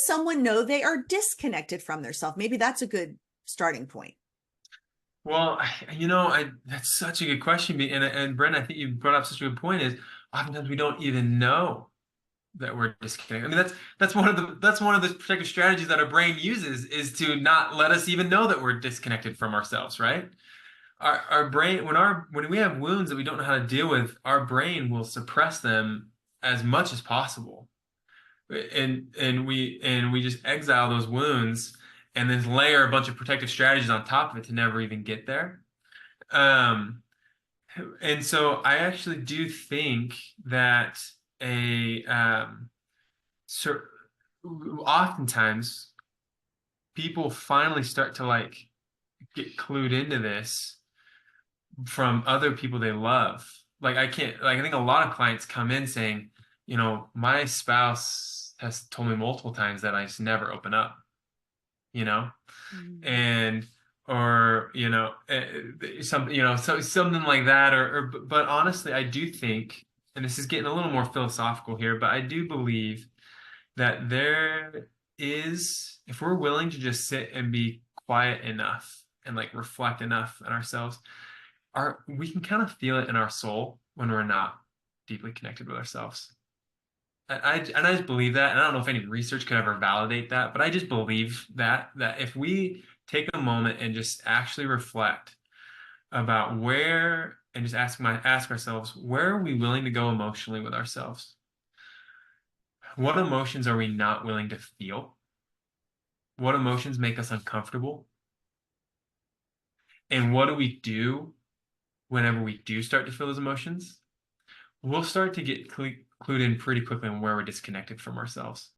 does someone know they are disconnected from their self? Maybe that's a good starting point. Well, that's such a good question. And Brent, I think you brought up such a good point is oftentimes we don't even know that we're disconnected. I mean, that's one of the protective strategies that our brain uses is to not let us even know that we're disconnected from ourselves, right? Our brain when we have wounds that we don't know how to deal with, our brain will suppress them as much as possible. And we just exile those wounds and then layer a bunch of protective strategies on top of it to never even get there. Um, and so I actually do think that a cer oftentimes people finally start to like get clued into this from other people they love. Like I can't like I think a lot of clients come in saying, my spouse has told me multiple times that I just never open up, you know, Mm. and or so something like that, but honestly, I do think, and this is getting a little more philosophical here, but I do believe that there is, if we're willing to just sit and be quiet enough and like reflect enough on ourselves, we can kind of feel it in our soul when we're not deeply connected with ourselves. And I just believe that, and I don't know if any research could ever validate that, but I just believe that if we take a moment and just actually reflect about where and just ask ourselves, where are we willing to go emotionally with ourselves? What emotions are we not willing to feel? What emotions make us uncomfortable? And what do we do whenever we do start to feel those emotions? We'll start to get clued in pretty quickly on where we're disconnected from ourselves.